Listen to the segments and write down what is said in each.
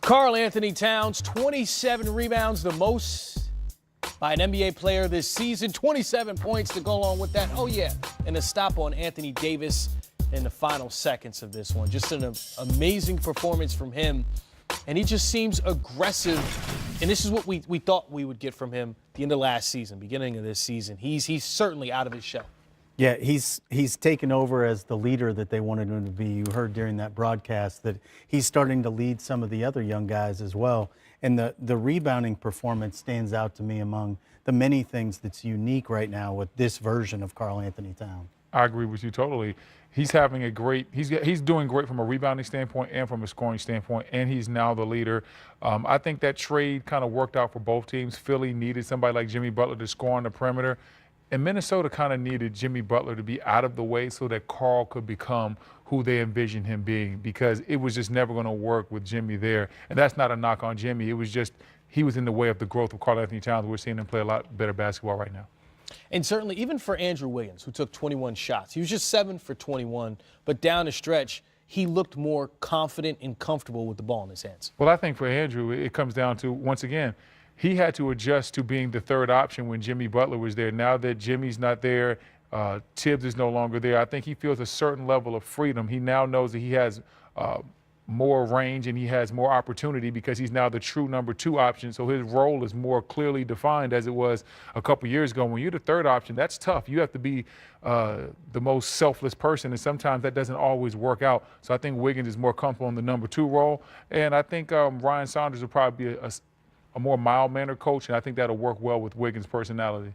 Karl-Anthony Towns, 27 rebounds, the most by an NBA player this season. 27 points to go along with that. Oh, yeah. And a stop on Anthony Davis in the final seconds of this one. Just an amazing performance from him. And he just seems aggressive. And this is what we thought we would get from him at the end of last season, beginning of this season. He's certainly out of his shell. Yeah, he's taken over as the leader that they wanted him to be. You heard during that broadcast that he's starting to lead some of the other young guys as well. And the rebounding performance stands out to me among the many things that's unique right now with this version of Karl-Anthony Towns. I agree with you totally. He's having a great, he's doing great from a rebounding standpoint and from a scoring standpoint, and he's now the leader. I think that trade kind of worked out for both teams. Philly needed somebody like Jimmy Butler to score on the perimeter, and Minnesota kind of needed Jimmy Butler to be out of the way so that Karl could become who they envisioned him being, because it was just never going to work with Jimmy there. And that's not a knock on Jimmy. It was just he was in the way of the growth of Karl-Anthony Towns. We're seeing him play a lot better basketball right now. And certainly even for Andrew Wiggins, who took 21 shots, he was just 7 for 21, but down the stretch, he looked more confident and comfortable with the ball in his hands. Well, I think for Andrew, it comes down to, once again, he had to adjust to being the third option when Jimmy Butler was there. Now that Jimmy's not there, Tibbs is no longer there, I think he feels a certain level of freedom. He now knows that he has more range and he has more opportunity because he's now the true number 2 option. So his role is more clearly defined as it was a couple years ago. When you're the third option, that's tough. You have to be the most selfless person, and sometimes that doesn't always work out. So I think Wiggins is more comfortable in the number 2 role, and I think Ryan Saunders will probably be a more mild-mannered coach, and I think that'll work well with Wiggins' personality.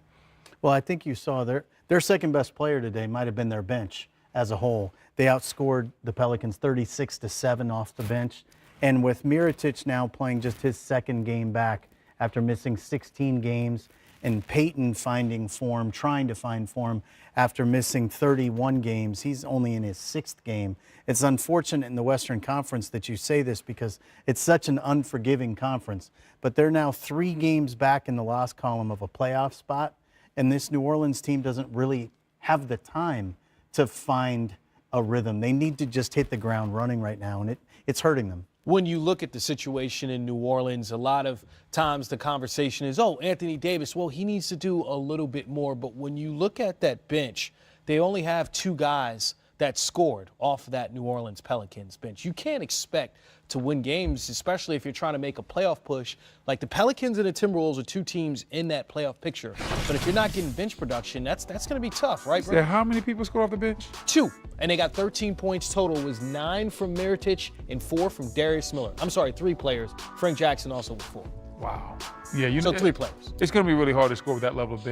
Well, I think you saw their second best player today might have been their bench as a whole. They outscored the Pelicans 36-7 off the bench. And with Mirotic now playing just his second game back after missing 16 games, and Peyton finding form, trying to find form after missing 31 games, he's only in his 6th game. It's unfortunate in the Western Conference that you say this because it's such an unforgiving conference. But they're now 3 games back in the loss column of a playoff spot, and this New Orleans team doesn't really have the time to find a rhythm. They need to just hit the ground running right now, and it's hurting them. When you look at the situation in New Orleans, a lot of times the conversation is, oh, Anthony Davis, well, he needs to do a little bit more. But when you look at that bench, they only have 2 guys that scored off of that New Orleans Pelicans bench. You can't expect to win games, especially if you're trying to make a playoff push. Like the Pelicans and the Timberwolves are 2 teams in that playoff picture. But if you're not getting bench production, that's going to be tough, right, bro? How many people score off the bench? 2. And they got 13 points total. It was 9 from Mirotic and 4 from Darius Miller. I'm sorry, 3 players. Frank Jackson also with 4. Wow. Yeah, so 3 players. It's going to be really hard to score with that level of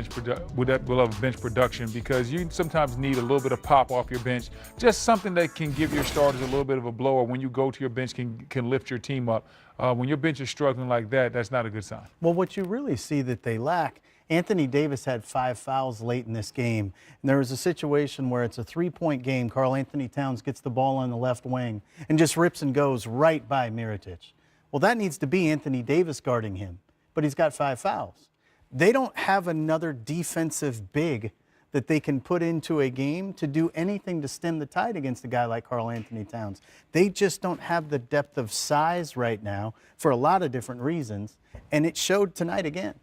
bench production because you sometimes need a little bit of pop off your bench, just something that can give your starters a little bit of a blower when you go to your bench can lift your team up. When your bench is struggling like that, that's not a good sign. Well, what you really see that they lack, Anthony Davis had 5 fouls late in this game, and there was a situation where it's a 3-point game. Karl-Anthony Towns gets the ball on the left wing and just rips and goes right by Mirotic. Well, that needs to be Anthony Davis guarding him, but he's got 5 fouls. They don't have another defensive big that they can put into a game to do anything to stem the tide against a guy like Karl-Anthony Towns. They just don't have the depth of size right now for a lot of different reasons, and it showed tonight again.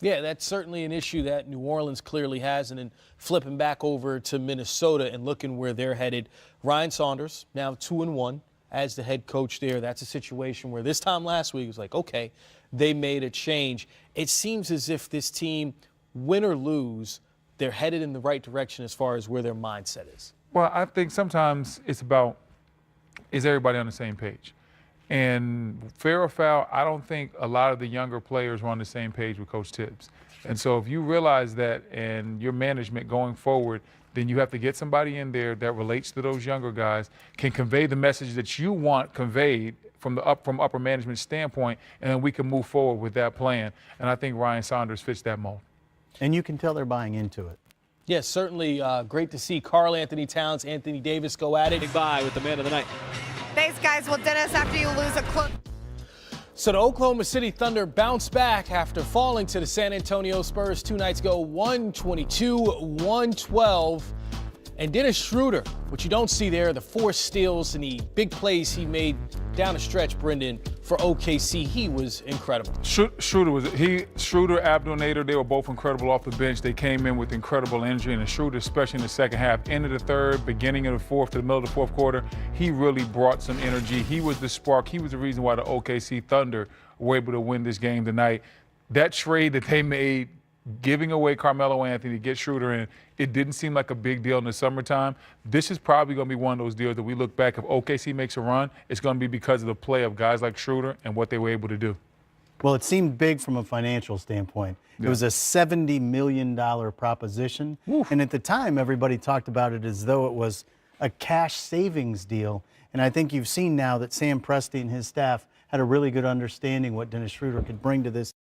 Yeah, that's certainly an issue that New Orleans clearly has. And then flipping back over to Minnesota and looking where they're headed, Ryan Saunders now 2-1 as the head coach there. That's a situation where this time last week it was like, okay, they made a change. It seems as if this team, win or lose, they're headed in the right direction as far as where their mindset is. Well, I think sometimes it's about, is everybody on the same page? And fair or foul, I don't think a lot of the younger players were on the same page with Coach Tibbs. And so if you realize that and your management going forward, then you have to get somebody in there that relates to those younger guys, can convey the message that you want conveyed from upper management standpoint, and then we can move forward with that plan. And I think Ryan Saunders fits that mold. And you can tell they're buying into it. Yes, certainly great to see Karl-Anthony Towns, Anthony Davis go at it. Bye with the man of the night. Thanks, guys. Well, Dennis, after you lose a close. So the Oklahoma City Thunder bounced back after falling to the San Antonio Spurs 2 nights ago, 122-112. And Dennis Schroeder, what you don't see there, the 4 steals and the big plays he made down the stretch, Brendan, for OKC, he was incredible. Schroeder, Abdul Nader, they were both incredible off the bench. They came in with incredible energy, and Schroeder, especially in the second half, end of the third, beginning of the fourth, to the middle of the fourth quarter, he really brought some energy. He was the spark. He was the reason why the OKC Thunder were able to win this game tonight. That trade that they made, giving away Carmelo Anthony to get Schroeder in, it didn't seem like a big deal in the summertime. This is probably going to be one of those deals that we look back, if OKC makes a run, it's going to be because of the play of guys like Schroeder and what they were able to do. Well, it seemed big from a financial standpoint. Yeah. It was a $70 million proposition. Oof. And at the time, everybody talked about it as though it was a cash savings deal. And I think you've seen now that Sam Presti and his staff had a really good understanding what Dennis Schroeder could bring to this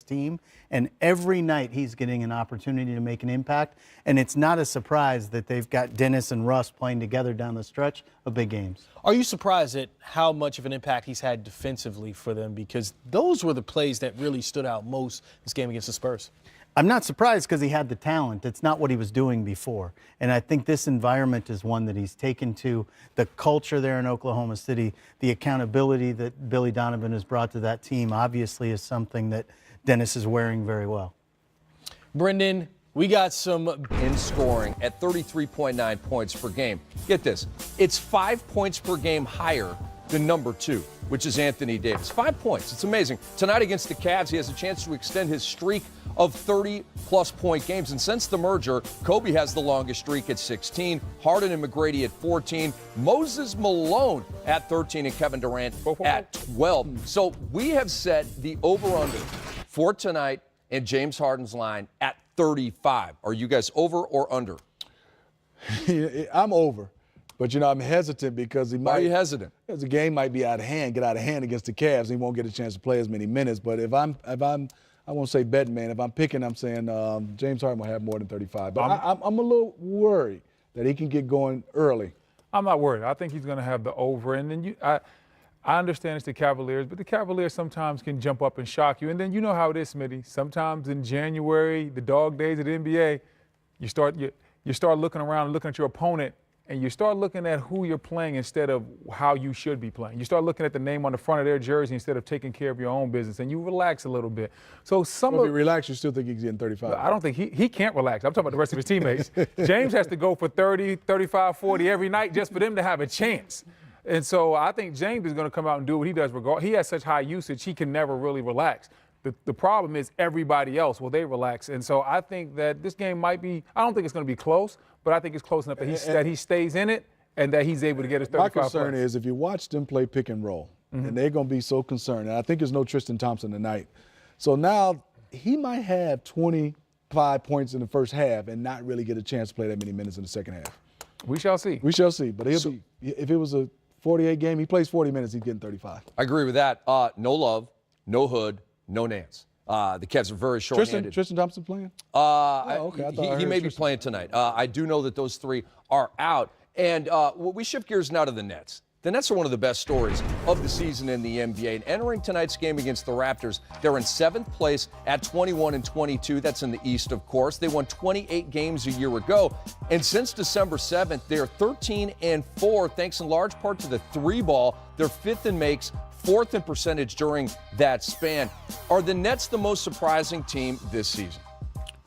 team, and every night he's getting an opportunity to make an impact, and it's not a surprise that they've got Dennis and Russ playing together down the stretch of big games. Are you surprised at how much of an impact he's had defensively for them? Because those were the plays that really stood out most this game against the Spurs. I'm not surprised because he had the talent. It's not what he was doing before. And I think this environment is one that he's taken to. The culture there in Oklahoma City, the accountability that Billy Donovan has brought to that team obviously is something that Dennis is wearing very well. Brendan, we got some in scoring at 33.9 points per game. Get this, it's 5 points per game higher than number 2, which is Anthony Davis. 5 points, it's amazing. Tonight against the Cavs, he has a chance to extend his streak of 30-plus point games. And since the merger, Kobe has the longest streak at 16, Harden and McGrady at 14, Moses Malone at 13, and Kevin Durant at 12. So we have set the over-under for tonight in James Harden's line at 35. Are you guys over or under? I'm over. But, I'm hesitant because he might. Why are you hesitant? Because the game might be get out of hand against the Cavs. And he won't get a chance to play as many minutes. But if I'm, I won't say betting man. If I'm picking, I'm saying James Harden will have more than 35. But I'm a little worried that he can get going early. I'm not worried. I think he's going to have the over. And then I understand it's the Cavaliers, but the Cavaliers sometimes can jump up and shock you. And then you know how it is, Smitty. Sometimes in January, the dog days of the NBA, you start looking around and looking at your opponent, and you start looking at who you're playing instead of how you should be playing. You start looking at the name on the front of their jersey instead of taking care of your own business, and you relax a little bit. So if you relax, you still think he's getting 35? I don't think he can't relax. I'm talking about the rest of his teammates. James has to go for 30, 35, 40 every night just for them to have a chance. And so I think James is going to come out and do what he does. He has such high usage, he can never really relax. The problem is everybody else, will they relax? And so I think that this game might be, I don't think it's going to be close, but I think it's close enough that he stays in it and that he's able to get his 35 My concern plus. is if you watch them play pick and roll, and they're going to be so concerned, and I think there's no Tristan Thompson tonight. So now he might have 25 points in the first half and not really get a chance to play that many minutes in the second half. We shall see. We shall see. But if it was a 48 game, he plays 40 minutes, he's getting 35. I agree with that. No Love, no Hood, no Nance. The Cavs are very short-handed. Tristan Thompson playing? He may be playing tonight. I do know that those 3 are out. And we shift gears now to the Nets. The Nets are one of the best stories of the season in the NBA. And entering tonight's game against the Raptors, they're in 7th place at 21-22. That's in the East, of course. They won 28 games a year ago. And since December 7th, they're 13-4, thanks in large part to the 3-ball. They're 5th in makes, 4th in percentage during that span. Are the Nets the most surprising team this season?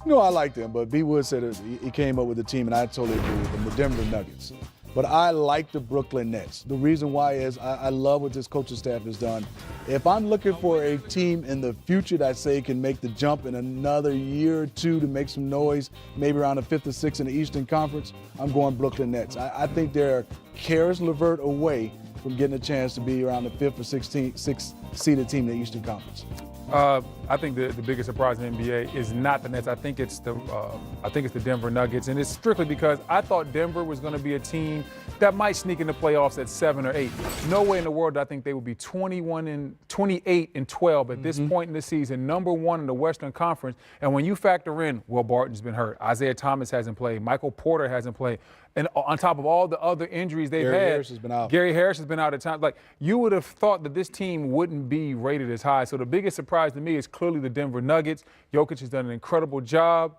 No, I like them, but B. Wood said he came up with a team, and I totally agree with them, the Denver Nuggets. but I like the Brooklyn Nets. The reason why is I love what this coaching staff has done. If I'm looking for a team in the future that say can make the jump in another year or two to make some noise, maybe around the 5th or 6th in the Eastern Conference, I'm going Brooklyn Nets. I think they're Karis LeVert away from getting a chance to be around the 5th or 6th seeded team in the Eastern Conference. I think the biggest surprise in the NBA is not the Nets. I think it's the Denver Nuggets, and it's strictly because I thought Denver was going to be a team that might sneak into playoffs at 7 or 8. No way in the world I think they would be 28 and 12 at this point in the season, number 1 in the Western Conference. And when you factor in, Will Barton's been hurt, Isaiah Thomas hasn't played, Michael Porter hasn't played, and on top of all the other injuries they've had, Harris has been out. Gary Harris has been out at times. Like, you would have thought that this team wouldn't be rated as high. So the biggest surprise to me is clearly the Denver Nuggets. Jokic has done an incredible job.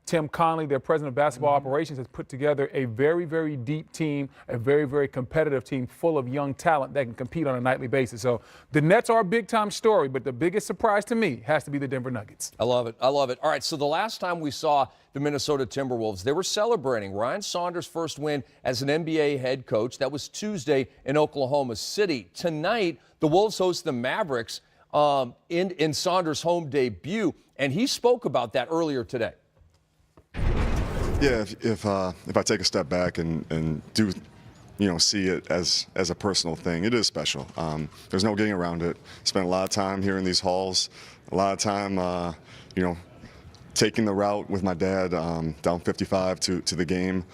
Tim Connelly, their president of basketball operations, has put together a very, very deep team, a very, very competitive team full of young talent that can compete on a nightly basis. So the Nets are a big-time story, but the biggest surprise to me has to be the Denver Nuggets. I love it. I love it. All right, so the last time we saw the Minnesota Timberwolves, they were celebrating Ryan Saunders' first win as an NBA head coach. That was Tuesday in Oklahoma City. Tonight, the Wolves host the Mavericks in Saunders' home debut, and he spoke about that earlier today. Yeah, if I take a step back and do, see it as a personal thing, it is special. There's no getting around it. Spent a lot of time here in these halls, a lot of time, taking the route with my dad down 55 to the game,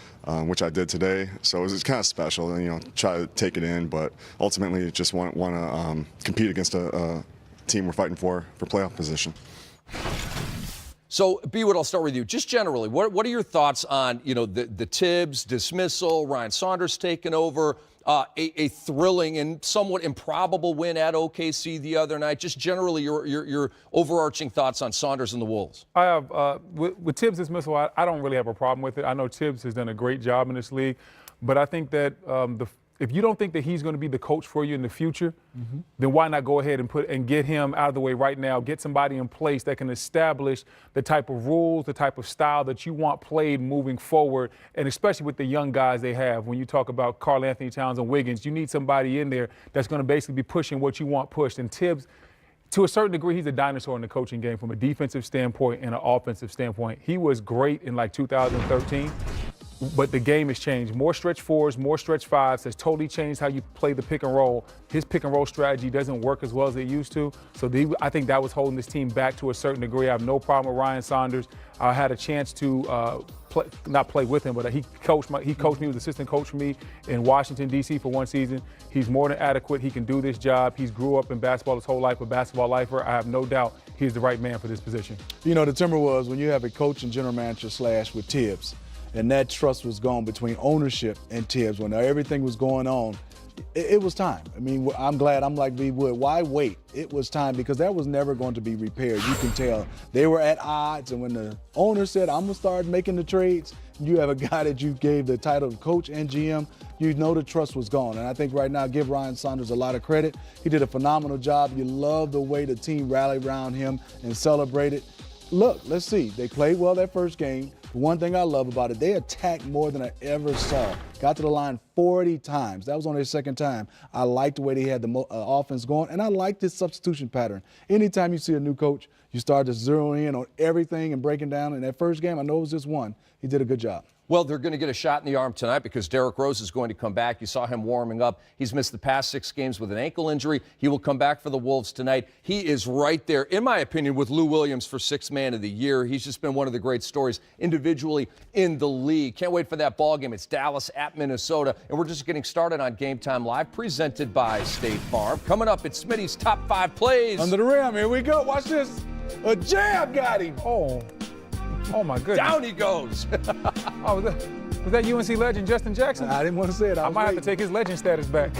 which I did today. So it was kind of special, and try to take it in, but ultimately just want to compete against a team we're fighting for playoff position. So, B-Wood, I'll start with you. Just generally, what are your thoughts on, the Tibbs dismissal, Ryan Saunders taking over, a thrilling and somewhat improbable win at OKC the other night? Just generally, your overarching thoughts on Saunders and the Wolves. I have, with Tibbs' dismissal, I don't really have a problem with it. I know Tibbs has done a great job in this league, but I think that if you don't think that he's going to be the coach for you in the future, then why not go ahead and get him out of the way right now, get somebody in place that can establish the type of rules, the type of style that you want played moving forward, and especially with the young guys they have. When you talk about Karl-Anthony Towns and Wiggins, you need somebody in there that's going to basically be pushing what you want pushed. And Tibbs, to a certain degree, he's a dinosaur in the coaching game from a defensive standpoint and an offensive standpoint. He was great in 2013. But the game has changed. More stretch fours, more stretch fives has totally changed how you play the pick and roll. His pick and roll strategy doesn't work as well as it used to. So I think that was holding this team back to a certain degree. I have no problem with Ryan Saunders. I had a chance to not play with him, but he coached me. He was assistant coach for me in Washington, D.C. for one season. He's more than adequate. He can do this job. He's grew up in basketball his whole life, a basketball lifer. I have no doubt he's the right man for this position. The Timberwolves, when you have a coach and general manager / with Tibbs, and that trust was gone between ownership and Tibbs when everything was going on, it was time. I mean, I'm glad. I'm like B. Wood. Why wait? It was time because that was never going to be repaired. You can tell they were at odds. And when the owner said, I'm going to start making the trades, you have a guy that you gave the title of coach and GM, the trust was gone. And I think right now, give Ryan Saunders a lot of credit. He did a phenomenal job. You love the way the team rallied around him and celebrated. Look, let's see. They played well that first game. The one thing I love about it, they attacked more than I ever saw. Got to the line 40 times. That was on their second time. I liked the way they had the offense going, and I liked this substitution pattern. Anytime you see a new coach, you start to zero in on everything and breaking down. In that first game, I know it was just one. He did a good job. Well, they're going to get a shot in the arm tonight because Derrick Rose is going to come back. You saw him warming up. He's missed the past 6 games with an ankle injury. He will come back for the Wolves tonight. He is right there, in my opinion, with Lou Williams for 6th Man of the Year. He's just been one of the great stories individually in the league. Can't wait for that ball game. It's Dallas at Minnesota, and we're just getting started on Game Time Live, presented by State Farm. Coming up, it's Smitty's Top 5 Plays. Under the rim, here we go. Watch this. A jab got him. Oh my goodness. Down he goes. Was that UNC legend Justin Jackson? I didn't want to say it. I might have to take his legend status back.